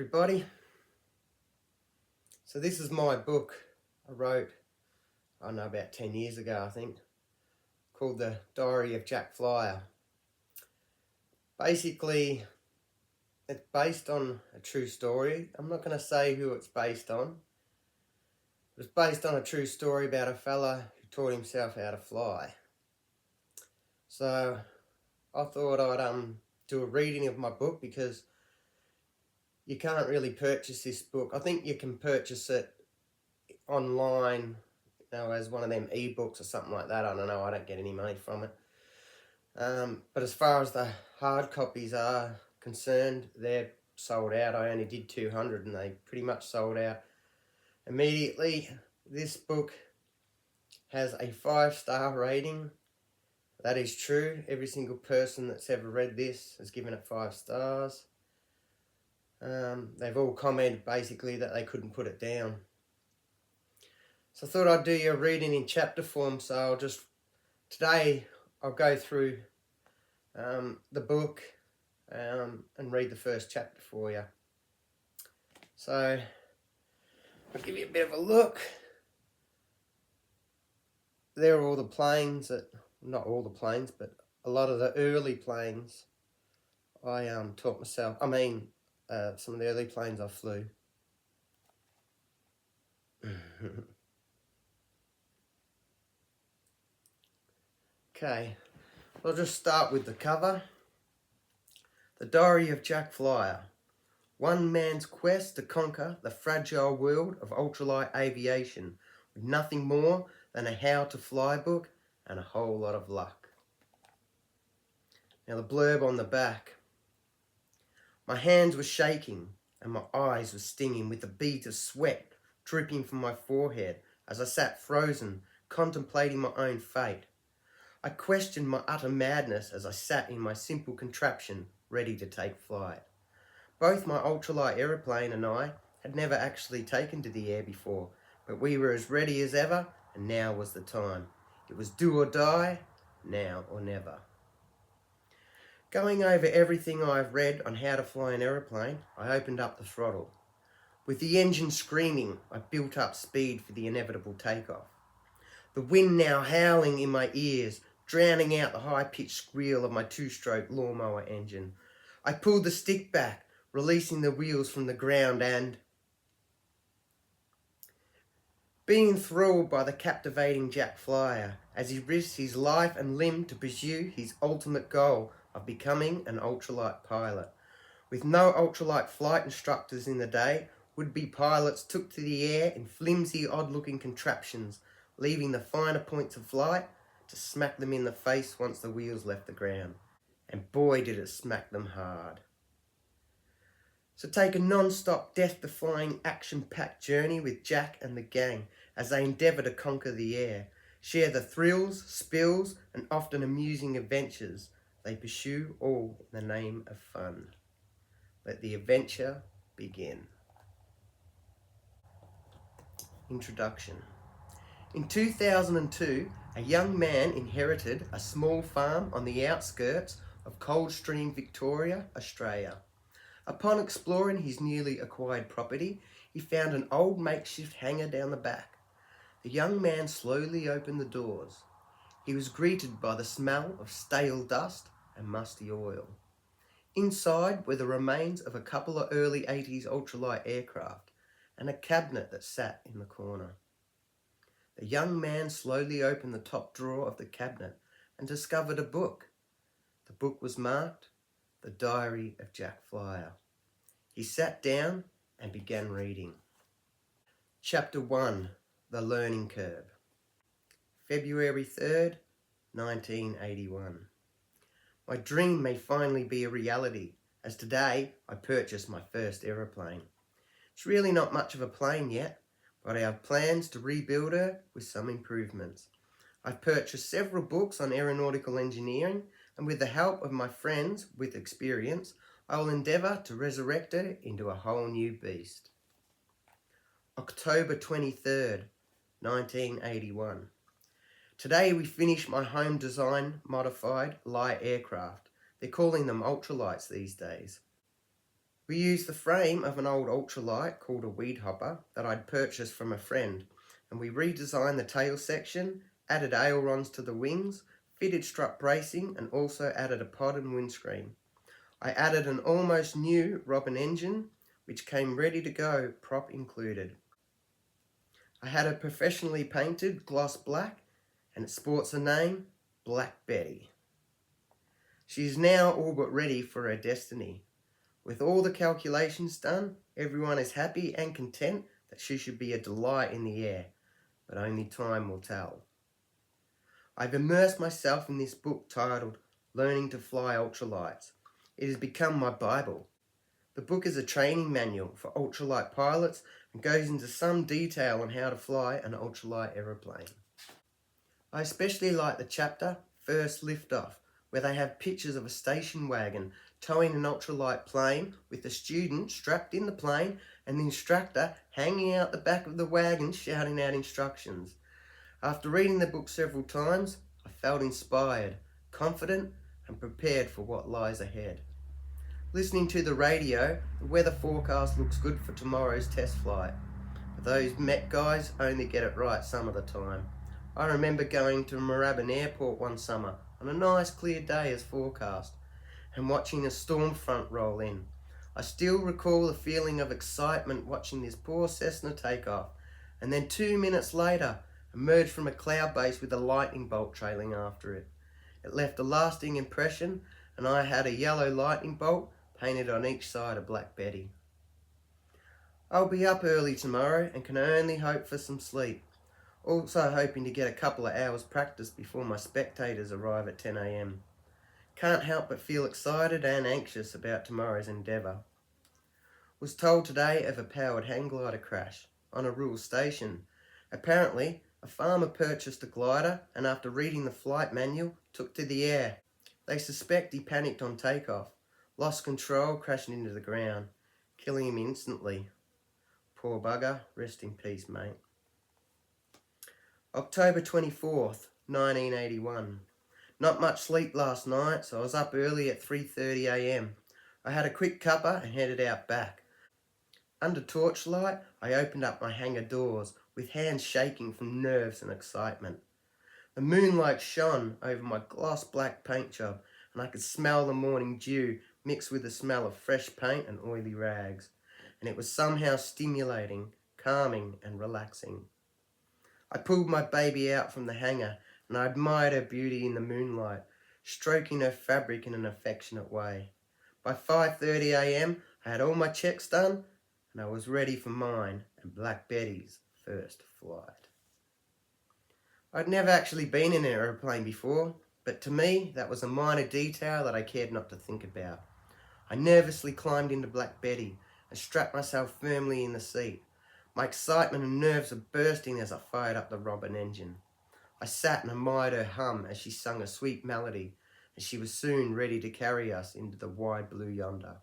everybody. So this is my book I wrote, I don't know, about 10 years ago, I think, called The Diary of Jack Flyer. Basically, it's based on a true story. I'm not going to say who it's based on. It's based on a true story about a fella who taught himself how to fly. So I thought I'd do a reading of my book, because you can't really purchase this book. I think you can purchase it online, as one of them ebooks or something like that. I don't know, I don't get any money from it. But as far as the hard copies are concerned, they're sold out. I only did 200 and they pretty much sold out immediately. This book has a 5-star rating. That is true. Every single person that's ever read this has given it 5 stars. They've all commented basically that they couldn't put it down. So I thought I'd do you a reading in chapter form. So today I'll go through the book and read the first chapter for you. So I'll give you a bit of a look. There are all the planes not all the planes, but a lot of the early planes I taught myself. Some of the early planes I flew. Okay, I'll just start with the cover. The Diary of Jack Flyer. One man's quest to conquer the fragile world of ultralight aviation with nothing more than a how to fly book and a whole lot of luck. Now the blurb on the back. My hands were shaking and my eyes were stinging with the beads of sweat dripping from my forehead as I sat frozen, contemplating my own fate. I questioned my utter madness as I sat in my simple contraption, ready to take flight. Both my ultralight aeroplane and I had never actually taken to the air before, but we were as ready as ever, and now was the time. It was do or die, now or never. Going over everything I've read on how to fly an aeroplane, I opened up the throttle. With the engine screaming, I built up speed for the inevitable takeoff. The wind now howling in my ears, drowning out the high-pitched squeal of my 2-stroke lawnmower engine. I pulled the stick back, releasing the wheels from the ground and, being enthralled by the captivating Jack Flyer as he risked his life and limb to pursue his ultimate goal of becoming an ultralight pilot. With no ultralight flight instructors in the day, would-be pilots took to the air in flimsy, odd-looking contraptions, leaving the finer points of flight to smack them in the face once the wheels left the ground. And boy did it smack them hard. So take a non-stop, death-defying, action-packed journey with Jack and the gang as they endeavour to conquer the air, share the thrills, spills and often amusing adventures they pursue, all in the name of fun. Let the adventure begin. Introduction. In 2002, a young man inherited a small farm on the outskirts of Coldstream, Victoria, Australia. Upon exploring his newly acquired property, he found an old makeshift hangar down the back. The young man slowly opened the doors. He was greeted by the smell of stale dust and musty oil. Inside were the remains of a couple of early 80s ultralight aircraft and a cabinet that sat in the corner. The young man slowly opened the top drawer of the cabinet and discovered a book. The book was marked The Diary of Jack Flyer. He sat down and began reading. Chapter 1, The Learning Curve. February 3rd, 1981. My dream may finally be a reality, as today I purchased my first aeroplane. It's really not much of a plane yet, but I have plans to rebuild her with some improvements. I've purchased several books on aeronautical engineering, and with the help of my friends with experience, I will endeavour to resurrect her into a whole new beast. October 23rd, 1981. Today we finish my home design modified light aircraft. They're calling them ultralights these days. We used the frame of an old ultralight called a weed hopper that I'd purchased from a friend, and we redesigned the tail section, added ailerons to the wings, fitted strut bracing, and also added a pod and windscreen. I added an almost new Robin engine, which came ready to go, prop included. I had it professionally painted gloss black, and it sports the name Black Betty. She is now all but ready for her destiny. With all the calculations done, everyone is happy and content that she should be a delight in the air, but only time will tell. I've immersed myself in this book titled Learning to Fly Ultralights. It has become my Bible. The book is a training manual for ultralight pilots and goes into some detail on how to fly an ultralight aeroplane. I especially like the chapter First Liftoff, where they have pictures of a station wagon towing an ultralight plane with the student strapped in the plane and the instructor hanging out the back of the wagon shouting out instructions. After reading the book several times, I felt inspired, confident, and prepared for what lies ahead. Listening to the radio, the weather forecast looks good for tomorrow's test flight. But those Met guys only get it right some of the time. I remember going to Moorabbin Airport one summer on a nice clear day as forecast and watching a storm front roll in. I still recall the feeling of excitement watching this poor Cessna take off, and then 2 minutes later emerge from a cloud base with a lightning bolt trailing after it. It left a lasting impression, and I had a yellow lightning bolt painted on each side of Black Betty. I'll be up early tomorrow and can only hope for some sleep. Also hoping to get a couple of hours practice before my spectators arrive at 10 a.m. Can't help but feel excited and anxious about tomorrow's endeavour. Was told today of a powered hang glider crash on a rural station. Apparently, a farmer purchased a glider and after reading the flight manual, took to the air. They suspect he panicked on takeoff, lost control, crashing into the ground, killing him instantly. Poor bugger, rest in peace, mate. October 24th, 1981. Not much sleep last night, so I was up early at 3:30 a.m. I had a quick cuppa and headed out back. Under torchlight, I opened up my hangar doors, with hands shaking from nerves and excitement. The moonlight shone over my gloss black paint job, and I could smell the morning dew mixed with the smell of fresh paint and oily rags, and it was somehow stimulating, calming and relaxing. I pulled my baby out from the hangar and I admired her beauty in the moonlight, stroking her fabric in an affectionate way. By 5:30 a.m. I had all my checks done and I was ready for mine and Black Betty's first flight. I'd never actually been in an aeroplane before, but to me that was a minor detail that I cared not to think about. I nervously climbed into Black Betty and strapped myself firmly in the seat. My excitement and nerves were bursting as I fired up the Robin engine. I sat and admired her hum as she sung a sweet melody, and she was soon ready to carry us into the wide blue yonder.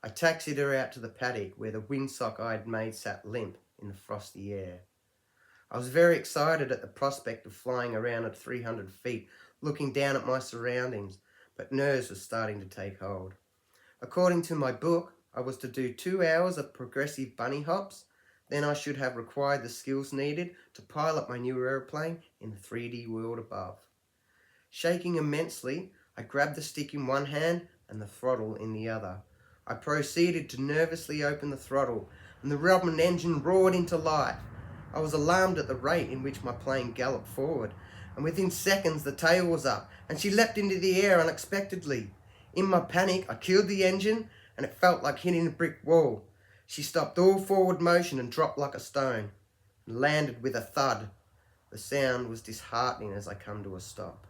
I taxied her out to the paddock where the windsock I had made sat limp in the frosty air. I was very excited at the prospect of flying around at 300 feet, looking down at my surroundings, but nerves were starting to take hold. According to my book, I was to do 2 hours of progressive bunny hops, then I should have acquired the skills needed to pilot my new aeroplane in the 3D world above. Shaking immensely, I grabbed the stick in one hand and the throttle in the other. I proceeded to nervously open the throttle, and the Robin engine roared into life. I was alarmed at the rate in which my plane galloped forward, and within seconds the tail was up, and she leapt into the air unexpectedly. In my panic, I killed the engine, and it felt like hitting a brick wall. She stopped all forward motion and dropped like a stone, and landed with a thud. The sound was disheartening as I come to a stop.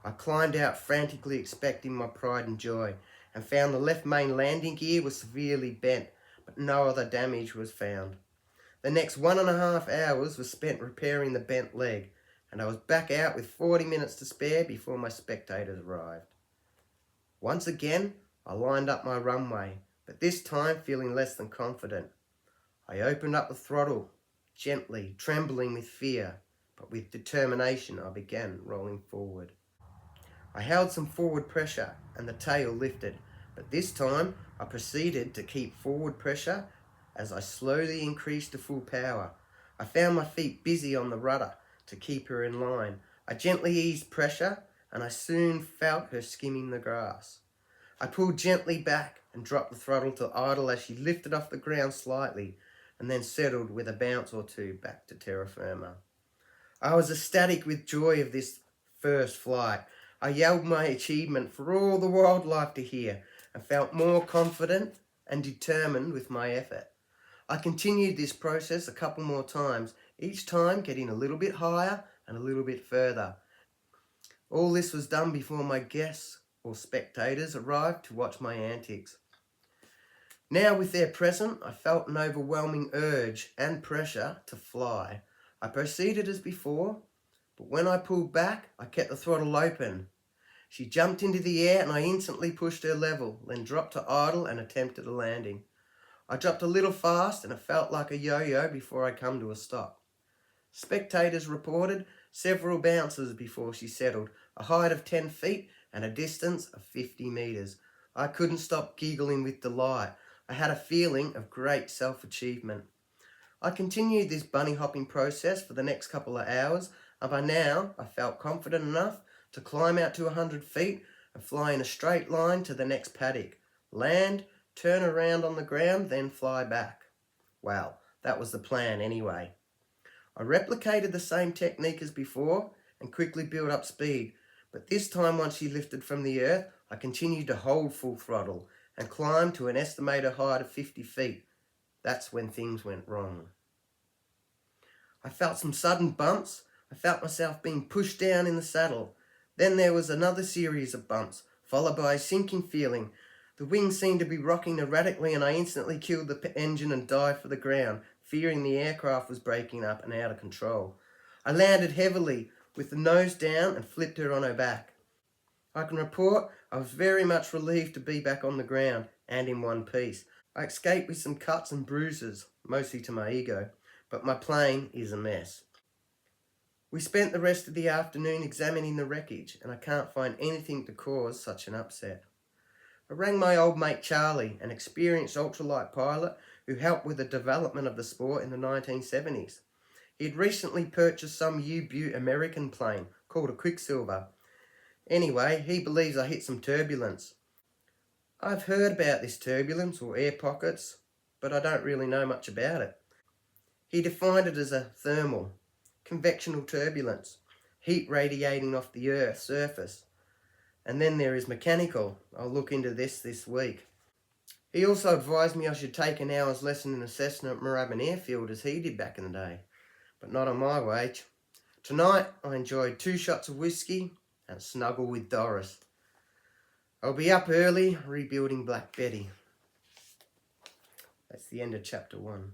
I climbed out frantically expecting my pride and joy, and found the left main landing gear was severely bent, but no other damage was found. The next 1.5 hours was spent repairing the bent leg, and I was back out with 40 minutes to spare before my spectators arrived. Once again, I lined up my runway, but this time feeling less than confident. I opened up the throttle, gently, trembling with fear, but with determination I began rolling forward. I held some forward pressure and the tail lifted, But this time I proceeded to keep forward pressure as I slowly increased to full power. I found my feet busy on the rudder to keep her in line. I gently eased pressure and I soon felt her skimming the grass. I pulled gently back and dropped the throttle to idle as she lifted off the ground slightly and then settled with a bounce or two back to terra firma. I was ecstatic with joy of this first flight. I yelled my achievement for all the wildlife to hear and felt more confident and determined with my effort. I continued this process a couple more times, each time getting a little bit higher and a little bit further. All this was done before my guests or spectators arrived to watch my antics. Now with their present, I felt an overwhelming urge and pressure to fly. I proceeded as before, but when I pulled back, I kept the throttle open. She jumped into the air and I instantly pushed her level, then dropped to idle and attempted a landing. I dropped a little fast and it felt like a yo-yo before I come to a stop. Spectators reported several bounces before she settled, a height of 10 feet and a distance of 50 metres. I couldn't stop giggling with delight. I had a feeling of great self-achievement. I continued this bunny hopping process for the next couple of hours, and by now I felt confident enough to climb out to 100 feet and fly in a straight line to the next paddock, land, turn around on the ground, then fly back. Well, that was the plan anyway. I replicated the same technique as before and quickly built up speed, but this time once she lifted from the earth, I continued to hold full throttle and climbed to an estimated height of 50 feet. That's when things went wrong. I felt some sudden bumps. I felt myself being pushed down in the saddle. Then there was another series of bumps, followed by a sinking feeling. The wings seemed to be rocking erratically and I instantly killed the engine and dived for the ground, fearing the aircraft was breaking up and out of control. I landed heavily with the nose down and flipped her on her back. I can report I was very much relieved to be back on the ground and in one piece. I escaped with some cuts and bruises, mostly to my ego, but my plane is a mess. We spent the rest of the afternoon examining the wreckage and I can't find anything to cause such an upset. I rang my old mate Charlie, an experienced ultralight pilot who helped with the development of the sport in the 1970s. He had recently purchased some U-Butte American plane called a Quicksilver. Anyway, he believes I hit some turbulence. I've heard about this turbulence or air pockets, but I don't really know much about it. He defined it as a thermal, convectional turbulence, heat radiating off the Earth's surface. And then there is mechanical. I'll look into this week. He also advised me I should take an hour's lesson in Cessna at Moorabbin Airfield as he did back in the day, but not on my wage. Tonight I enjoyed 2 shots of whiskey and a snuggle with Doris. I'll be up early rebuilding Black Betty. That's the end of chapter 1.